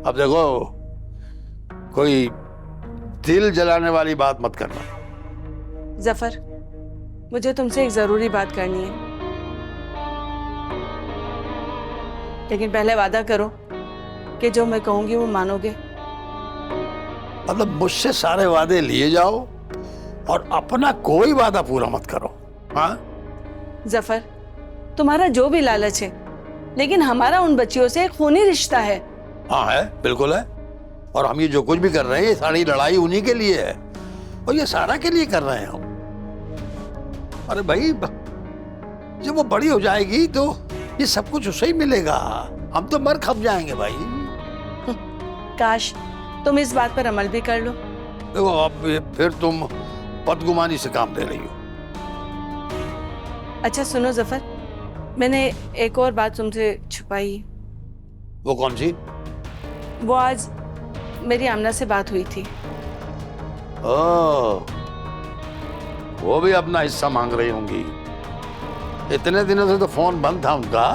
अब देखो, कोई दिल जलाने वाली बात मत करना। जफर, मुझे तुमसे एक जरूरी बात करनी है, लेकिन पहले वादा करो कि जो मैं कहूंगी वो मानोगे। मतलब मुझसे सारे वादे लिए जाओ और अपना कोई वादा पूरा मत करो। हाँ जफर, तुम्हारा जो भी लालच है, लेकिन हमारा उन बच्चियों से एक खूनी रिश्ता है। हाँ है, बिल्कुल है। और हम ये जो कुछ भी कर रहे हैं, ये सारी लड़ाई उन्हीं के लिए है और ये सारा के लिए कर रहे हैं हम। अरे भाई, जब वो बड़ी हो जाएगी तो ये सब कुछ उसे ही मिलेगा, हम तो मर खप जाएंगे भाई। काश तुम इस बात पर अमल भी कर लो। देखो, अब फिर तुम बदगुमानी से काम ले रही हो। अच्छा सुनो जफर, मैंने एक और बात तुमसे छुपाई। वो कौन सी? वो आज मेरी आमना से बात हुई थी। ओह, वो भी अपना हिस्सा मांग रही होंगी। इतने दिनों से तो फोन बंद था उनका।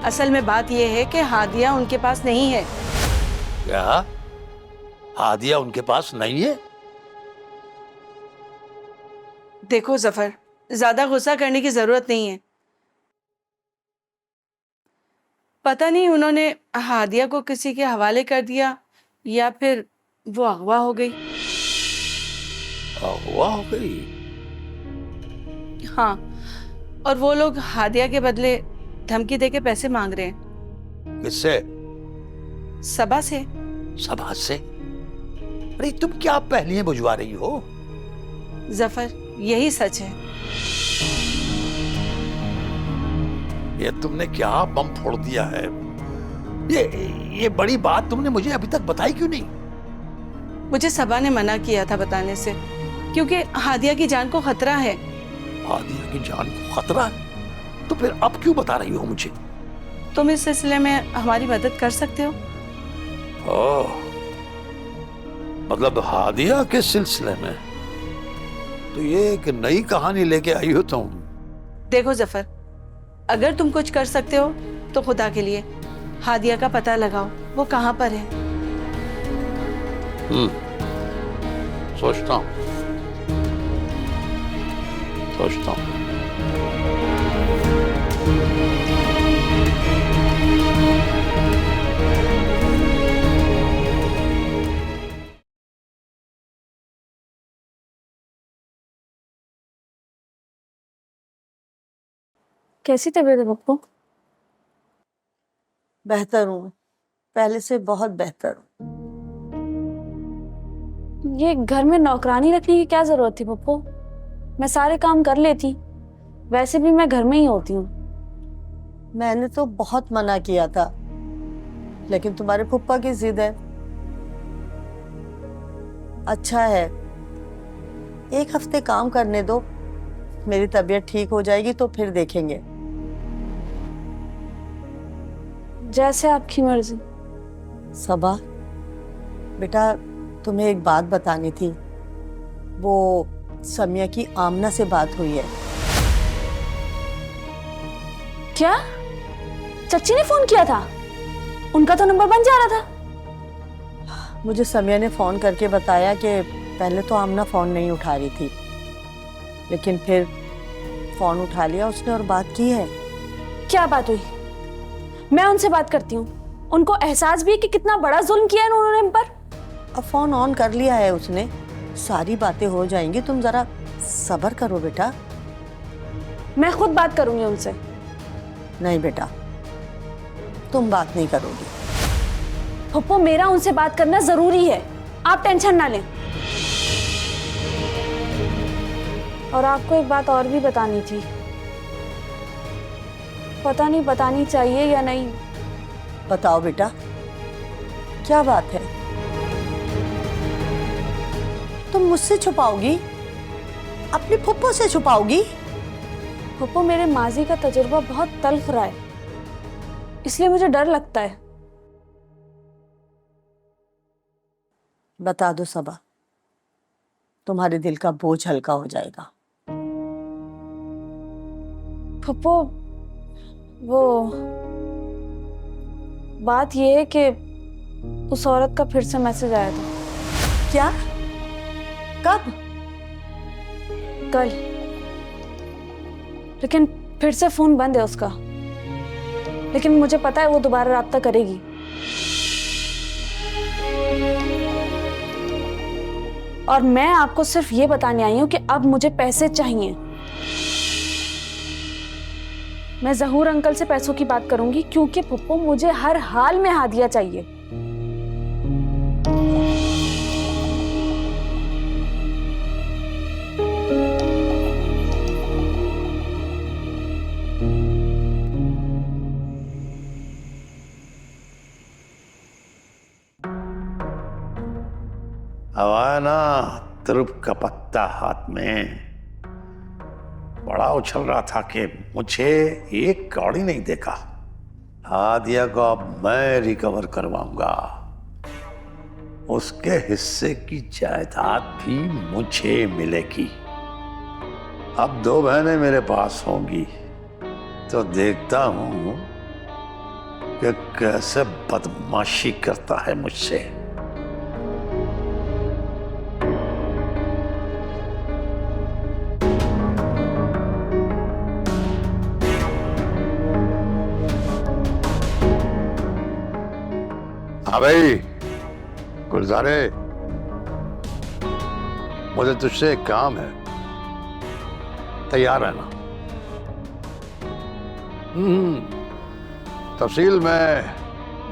असल में बात यह है कि हादिया उनके पास नहीं है। क्या? हादिया उनके पास नहीं है? देखो जफर, ज्यादा गुस्सा करने की जरूरत नहीं है। पता नहीं उन्होंने हादिया को किसी के हवाले कर दिया या फिर वो अगवा हो गई। अगवा हो गई? हाँ, और वो लोग हादिया के बदले धमकी देके पैसे मांग रहे हैं। किससे? सबा से। सबा से? अरे तुम क्या पहेलियां बुझवा रही हो? जफर, यही सच है। ये तुमने क्या बम फोड़ दिया है? ये बड़ी बात तुमने मुझे अभी तक बताई क्यों नहीं? मुझे सबा ने मना किया था बताने से, क्योंकि हादिया की जान को खतरा है। हादिया की जान को खतरा है? तो फिर अब क्यों बता रही हो मुझे? तुम इस सिलसिले में हमारी मदद कर सकते हो। ओह, मतलब हादिया के सिलसिले में? तो ये एक नई कहानी लेके आई हो तुम। देखो जफर, अगर तुम कुछ कर सकते हो तो खुदा के लिए हादिया का पता लगाओ, वो कहाँ पर है। सोचता हूँ। कैसी तबीयत है पप्पू? बेहतर हूँ, पहले से बहुत बेहतर हूँ। ये घर में नौकरानी रखने की क्या जरूरत थी पप्पू? मैं सारे काम कर लेती, वैसे भी मैं घर में ही होती हूँ। मैंने तो बहुत मना किया था, लेकिन तुम्हारे फुप्पा की जिद है। अच्छा है, एक हफ्ते काम करने दो, मेरी तबीयत ठीक हो जाएगी तो फिर देखेंगे। जैसे आपकी मर्जी। सबा बेटा, तुम्हें एक बात बतानी थी। वो समिया की आमना से बात हुई है। क्या? चच्ची ने फोन किया था? उनका तो नंबर बंद जा रहा था। मुझे समिया ने फोन करके बताया कि पहले तो आमना फोन नहीं उठा रही थी, लेकिन फिर फोन उठा लिया उसने और बात की है। क्या बात हुई? मैं उनसे बात करती हूँ। उनको एहसास भी है कि कितना बड़ा जुल्म किया है उन्होंने हम पर। अब फोन ऑन कर लिया है उसने, सारी बातें हो जाएंगी, तुम जरा सब्र करो बेटा। मैं खुद बात करूंगी उनसे। नहीं बेटा, तुम बात नहीं करोगी। पप्पू, मेरा उनसे बात करना जरूरी है, आप टेंशन ना लें। और आपको एक बात और भी बतानी थी, पता नहीं बतानी चाहिए या नहीं। बताओ बेटा, क्या बात है? तुम मुझसे छुपाओगी? अपनी फुप्पो से छुपाओगी? पप्पू, मेरे माजी का तजुर्बा बहुत तल्ख रहा है, इसलिए मुझे डर लगता है। बता दो सबा, तुम्हारे दिल का बोझ हल्का हो जाएगा। फुप्पो, वो बात ये है कि उस औरत का फिर से मैसेज आया था। क्या? कब? कल। लेकिन फिर से फोन बंद है उसका। लेकिन मुझे पता है वो दोबारा राब्ता करेगी। और मैं आपको सिर्फ ये बताने आई हूं कि अब मुझे पैसे चाहिए। मैं जहूर अंकल से पैसों की बात करूंगी, क्योंकि फुप्पो मुझे हर हाल में हादिया चाहिए। हवा ना तुरुप का पत्ता हाथ में, बड़ा उछल रहा था कि मुझे एक कौड़ी नहीं देखा। हादिया को अब मैं रिकवर करवाऊंगा, उसके हिस्से की जायदाद भी मुझे मिलेगी। अब 2 बहनें मेरे पास होंगी तो देखता हूं कि कैसे बदमाशी करता है मुझसे। हाँ भाई गुलजारे, मुझे तुझसे एक काम है, तैयार रहना। तफसील मैं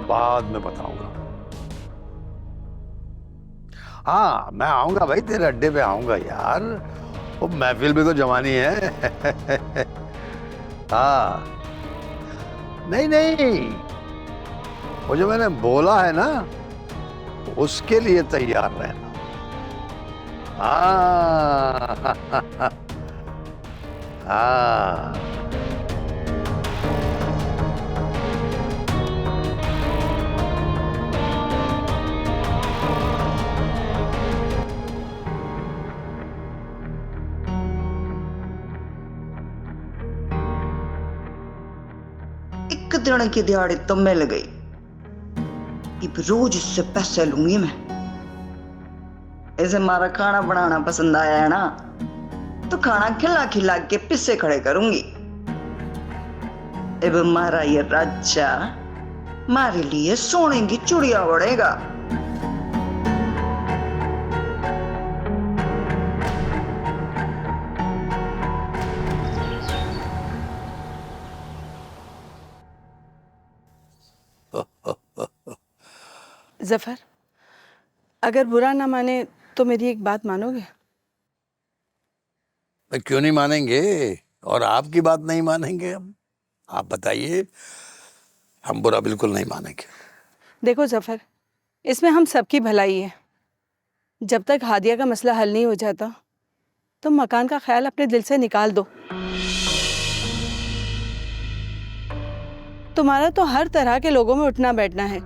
बाद में बताऊंगा। हाँ मैं आऊंगा भाई, तेरे अड्डे पे आऊंगा यार, वो महफिल भी तो जमानी है। हाँ नहीं नहीं, वो जो मैंने बोला है ना, उसके लिए तैयार रहना। हाँ हाँ एक दिन की दिहाड़ी तो मिल गई। अब रोज इससे पैसे लूंगी मैं। इसे हमारा खाना बनाना पसंद आया है ना, तो खाना खिला खिला के पिस्से खड़े करूंगी। अब हमारा ये राजा हमारे लिए सोने की चूड़िया बढ़ेगा। जफर, अगर बुरा ना माने तो मेरी एक बात मानोगे? क्यों नहीं मानेंगे, और आपकी बात नहीं मानेंगे हम? आप बताइए, हम बुरा बिल्कुल नहीं मानेंगे। देखो जफर, इसमें हम सबकी भलाई है। जब तक हादिया का मसला हल नहीं हो जाता, तो मकान का ख्याल अपने दिल से निकाल दो। तुम्हारा तो हर तरह के लोगों में उठना बैठना है।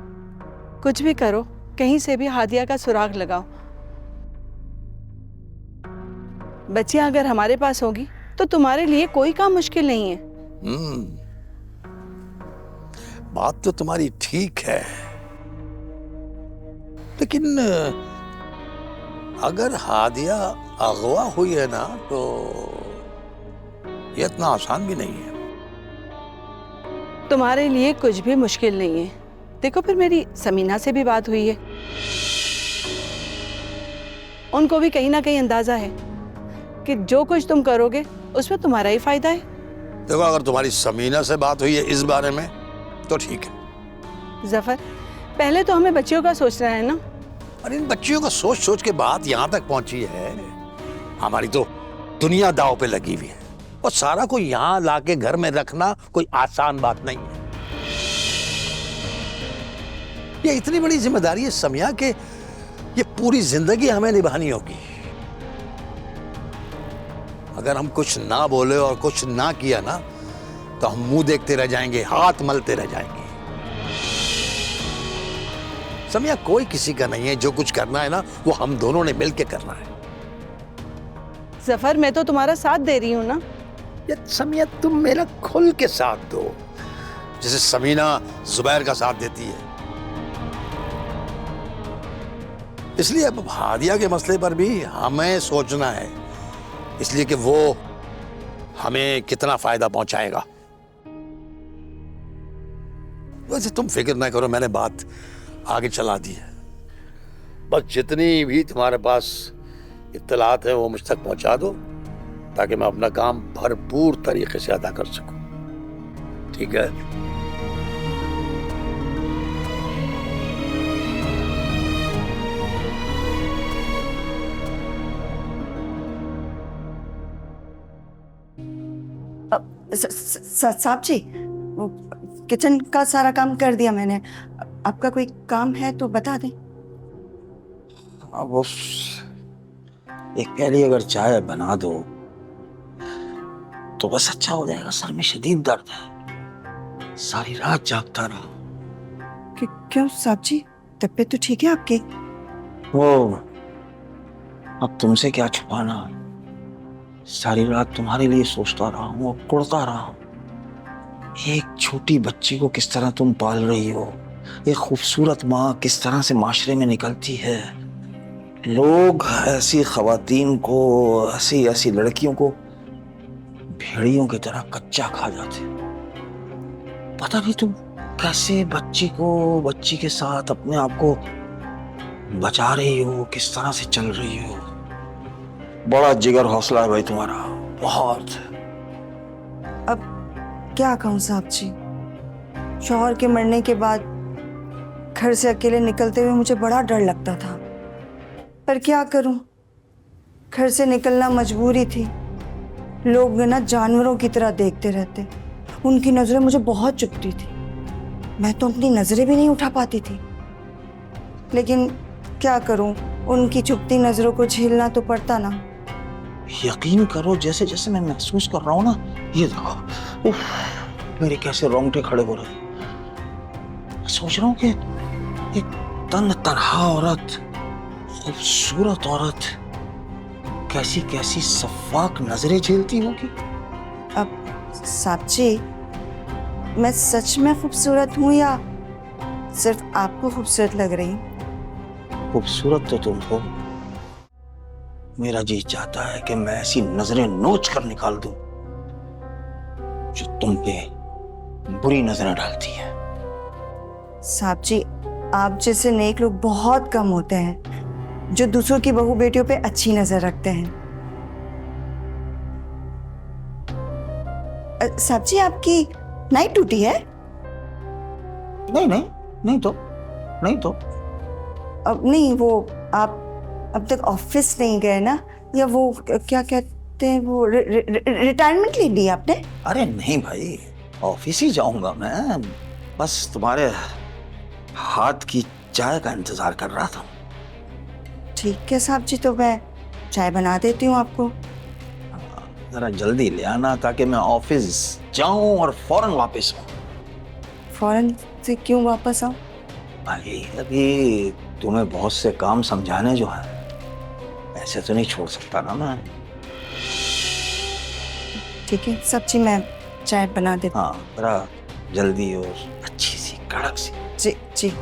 कुछ भी करो, कहीं से भी हादिया का सुराग लगाओ। बच्चियां अगर हमारे पास होगी तो तुम्हारे लिए कोई काम मुश्किल नहीं है। बात तो तुम्हारी ठीक है, लेकिन अगर हादिया अगवा हुई है ना, तो ये इतना आसान भी नहीं है। तुम्हारे लिए कुछ भी मुश्किल नहीं है। देखो, फिर मेरी समीना से भी बात हुई है, उनको भी कहीं ना कहीं अंदाजा है कि जो कुछ तुम करोगे उसमें तुम्हारा ही फायदा है। देखो, अगर तुम्हारी समीना से बात हुई है इस बारे में तो ठीक है। जफर, पहले तो हमें बच्चियों का सोचना है ना। और इन बच्चियों का सोच सोच के बात यहाँ तक पहुंची है। हमारी तो दुनिया दांव पे लगी हुई है, और सारा को यहाँ लाके घर में रखना कोई आसान बात नहीं है। ये इतनी बड़ी जिम्मेदारी है समिया के, ये पूरी जिंदगी हमें निभानी होगी। अगर हम कुछ ना बोले और कुछ ना किया ना, तो हम मुंह देखते रह जाएंगे, हाथ मलते रह जाएंगे। समिया, कोई किसी का नहीं है। जो कुछ करना है ना, वो हम दोनों ने मिलके करना है। जफर, मैं तो तुम्हारा साथ दे रही हूँ ना। ये समिया, तुम मेरा खुल के साथ दो, जैसे समीना जुबैर का साथ देती है। इसलिए अब हादिया के मसले पर भी हमें सोचना है, इसलिए कि वो हमें कितना फायदा पहुंचाएगा। वैसे तुम फिक्र ना करो, मैंने बात आगे चला दी है। बस जितनी भी तुम्हारे पास इत्तलात है वो मुझ तक पहुंचा दो, ताकि मैं अपना काम भरपूर तरीके से अदा कर सकूं। ठीक है? साहब जी, वो किचन का सारा काम कर दिया मैंने। आपका कोई काम है तो बता दें। अब उस एक प्याली अगर चाय बना दो तो बस अच्छा हो जाएगा। सर में शदीद दर्द है, सारी रात जागता रहा। क्यों साहब जी, तबीयत तो ठीक है आपकी? वो अब तुमसे क्या छुपाना, सारी रात तुम्हारे लिए सोचता रहा हूँ और कुड़ता रहा हूँ। एक छोटी बच्ची को किस तरह तुम पाल रही हो, एक खूबसूरत माँ किस तरह से माशरे में निकलती है। लोग ऐसी खवातीन को, ऐसी ऐसी लड़कियों को भेड़ियों की तरह कच्चा खा जाते। पता नहीं तुम कैसे बच्ची के साथ अपने आप को बचा रही हो, किस तरह से चल रही हो। बड़ा जिगर हौसला है भाई तुम्हारा, बहुत। अब क्या कहूँ साहब जी, शौहर के मरने के बाद घर से अकेले निकलते हुए मुझे बड़ा डर लगता था, पर क्या करूं, घर से निकलना मजबूरी थी। लोग ना जानवरों की तरह देखते रहते, उनकी नजरें मुझे बहुत चुभती थी। मैं तो अपनी नजरें भी नहीं उठा पाती थी, लेकिन क्या करूं, उनकी चुभती नजरों को झेलना तो पड़ता ना। यकीन करो, जैसे जैसे मैं महसूस कर रहा हूँ ना, ये देखो, उफ, मेरे कैसे रोंगटे खड़े हो रहे। सोच रहा हूँ कि एक तन्हा औरत, खूबसूरत औरत कैसी कैसी सफाक नजरें झेलती होगी। अब साहब जी, मैं सच में खूबसूरत हूँ या सिर्फ आपको खूबसूरत लग रही हूँ? खूबसूरत तो तुम हो। मेरा जी चाहता है कि मैं ऐसी नजरें नोच कर निकाल दूं जो तुम पे बुरी नजरें डालती हैं। साहब जी, आप जैसे नेक लोग बहुत कम होते हैं जो दूसरों की बहू बेटियों पे अच्छी नजर रखते हैं। साहब जी, आपकी नाइट ड्यूटी है? नहीं तो अब नहीं, वो आप अब तक ऑफिस नहीं गए ना, या वो क्या कहते हैं, वो रिटायरमेंट ले ली आपने? अरे नहीं भाई, ऑफिस ही जाऊंगा मैं। बस तुम्हारे हाथ की चाय का इंतजार कर रहा था। ठीक है साहब जी, तो मैं चाय बना देती हूँ आपको। जरा जल्दी ले आना ताकि मैं ऑफिस जाऊं और फौरन वापस आऊं। फौरन से क्यों वापस आऊं? भाई अभी तुम्हें बहुत से काम समझाने जो है, ऐसे तो नहीं छोड़ सकता ना मैं। ठीक है साहब जी, मैं चाय बना देती हूँ। हाँ, जरा जल्दी और अच्छी सी कड़क सी। जी जी।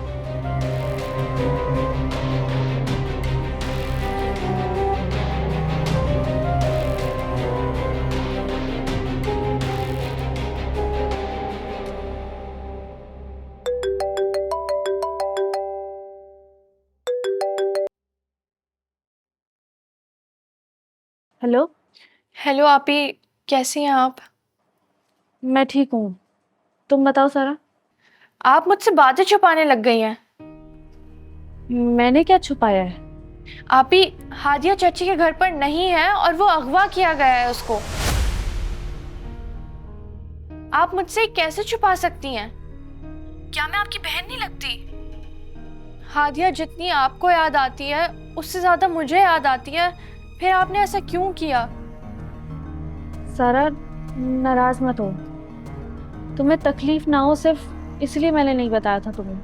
हेलो। हेलो आपी, कैसी हैं आप? मैं ठीक हूँ, तुम बताओ सारा। आप मुझसे बातें छुपाने लग गई हैं। मैंने क्या छुपाया है? आपी, हादिया चाची के घर पर नहीं है और वो अगवा किया गया है उसको। आप मुझसे कैसे छुपा सकती हैं? क्या मैं आपकी बहन नहीं लगती? हादिया जितनी आपको याद आती है उससे ज्यादा मुझे याद आती है, फिर आपने ऐसा क्यों किया? सारा, नाराज मत हो, तुम्हें तकलीफ ना हो सिर्फ इसलिए मैंने नहीं बताया था तुम्हें।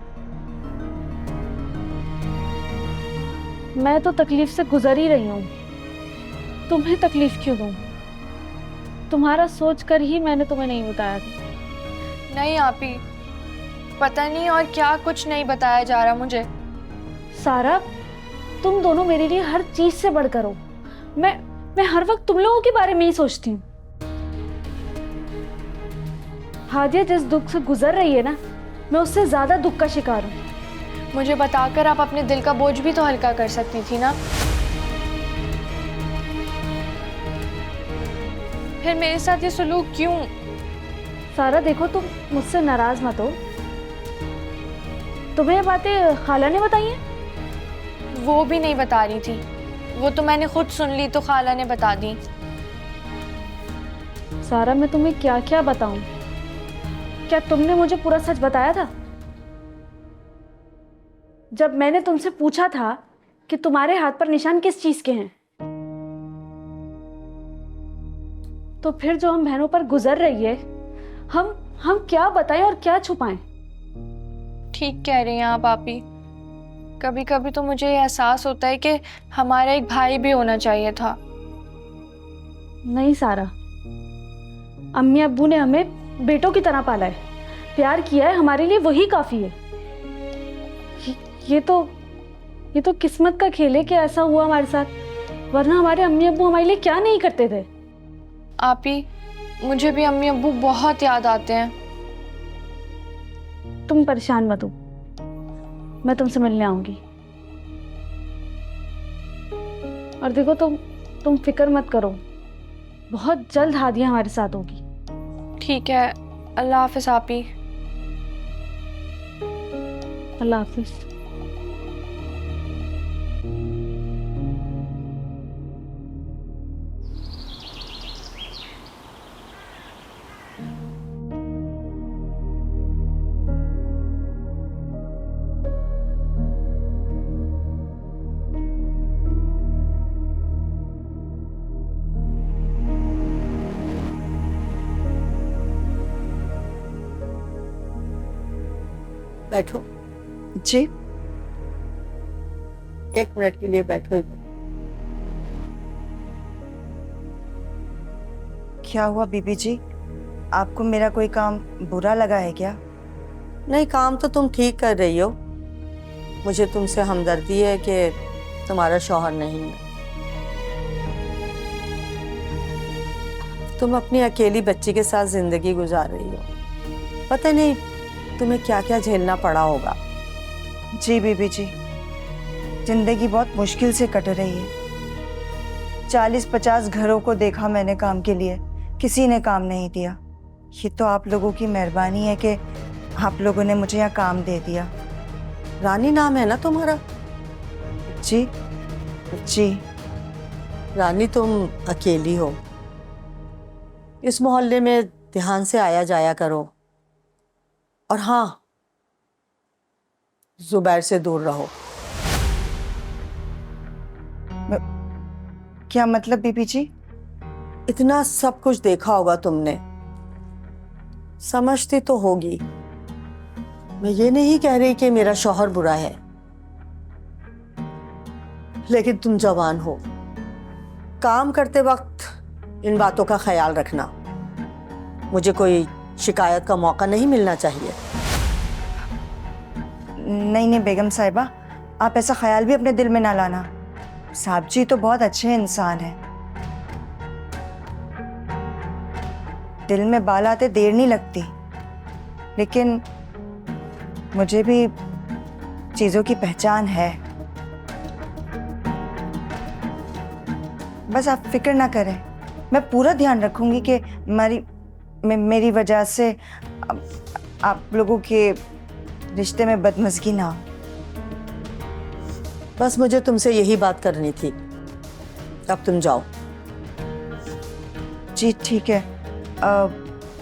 मैं तो तकलीफ से गुजर ही रही हूँ, तुम्हें तकलीफ क्यों दूं? तुम्हारा सोच कर ही मैंने तुम्हें नहीं बताया था। नहीं आपी, पता नहीं और क्या कुछ नहीं बताया जा रहा मुझे। सारा, तुम दोनों मेरे लिए हर चीज से बढ़कर हो। मैं हर वक्त तुम लोगों के बारे में ही सोचती हूँ। हादिया जिस दुख से गुजर रही है ना, मैं उससे ज्यादा दुख का शिकार हूँ। मुझे बताकर आप अपने दिल का बोझ भी तो हल्का कर सकती थी ना। फिर मेरे साथ ये सलूक क्यों? सारा देखो, तुम मुझसे नाराज मत हो। तुम्हें ये बातें खाला ने बताई हैं? वो भी नहीं बता रही थी, वो तो मैंने खुद सुन ली तो खाला ने बता दी। सारा, मैं तुम्हें क्या क्या बताऊं? क्या तुमने मुझे पूरा सच बताया था? जब मैंने तुमसे पूछा था कि तुम्हारे हाथ पर निशान किस चीज के हैं, तो फिर जो हम बहनों पर गुजर रही है, हम क्या बताएं और क्या छुपाएं? ठीक कह रही हैं आप आपी। कभी कभी तो मुझे ये एहसास होता है कि हमारा एक भाई भी होना चाहिए था। नहीं सारा, अम्मी अब्बू ने हमें बेटों की तरह पाला है, प्यार किया है, हमारे लिए वही काफी है। ये तो किस्मत का खेल है कि ऐसा हुआ हमारे साथ, वरना हमारे अम्मी अब्बू हमारे लिए क्या नहीं करते थे। आपी, मुझे भी अम्मी अब्बू बहुत याद आते हैं। तुम परेशान मत हो, मैं तुमसे मिलने आऊंगी। और देखो, तुम फिक्र मत करो, बहुत जल्द हादिया हमारे साथ होगी। ठीक है, अल्लाह हाफिज आपी। अल्लाह हाफिज। बैठो। जी। 1 मिनट के लिए बैठो। क्या हुआ बीबी जी, आपको मेरा कोई काम बुरा लगा है क्या? नहीं, काम तो तुम ठीक कर रही हो। मुझे तुमसे हमदर्दी है कि तुम्हारा शौहर नहीं है। तुम अपनी अकेली बच्ची के साथ जिंदगी गुजार रही हो। पता नहीं तुम्हें क्या क्या झेलना पड़ा होगा। जी बीबी जी, जिंदगी बहुत मुश्किल से कट रही है। 40-50 घरों को देखा मैंने काम के लिए, किसी ने काम नहीं दिया। ये तो आप लोगों की मेहरबानी है कि आप लोगों ने मुझे यहाँ काम दे दिया। रानी नाम है ना तुम्हारा? जी जी। रानी, तुम अकेली हो। इस मोहल्ले में ध्यान से आया जाया करो। और हाँ, जुबैर से दूर रहो। क्या मतलब बीबी जी? इतना सब कुछ देखा होगा तुमने, समझती तो होगी। मैं ये नहीं कह रही कि मेरा शौहर बुरा है, लेकिन तुम जवान हो। काम करते वक्त इन बातों का ख्याल रखना। मुझे कोई शिकायत का मौका नहीं मिलना चाहिए। नहीं बेगम साहिबा, आप ऐसा ख्याल भी अपने दिल में ना लाना। साहब जी तो बहुत अच्छे इंसान हैं। दिल में बाल आते देर नहीं लगती, लेकिन मुझे भी चीज़ों की पहचान है। बस आप फिक्र ना करें, मैं पूरा ध्यान रखूंगी कि मेरी वजह से आप लोगों के रिश्ते में बदमज़गी ना हो। बस मुझे तुमसे यही बात करनी थी। अब तुम जाओ। जी ठीक है,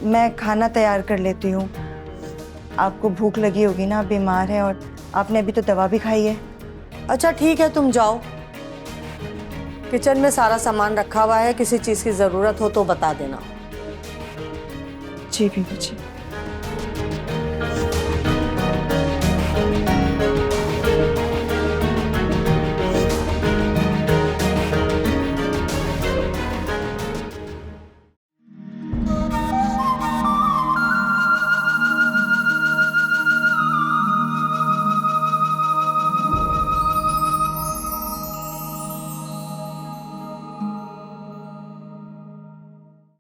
मैं खाना तैयार कर लेती हूँ। आपको भूख लगी होगी ना, बीमार है और आपने अभी तो दवा भी खाई है। अच्छा ठीक है, तुम जाओ। किचन में सारा सामान रखा हुआ है, किसी चीज़ की ज़रूरत हो तो बता देना। जी बीबी जी।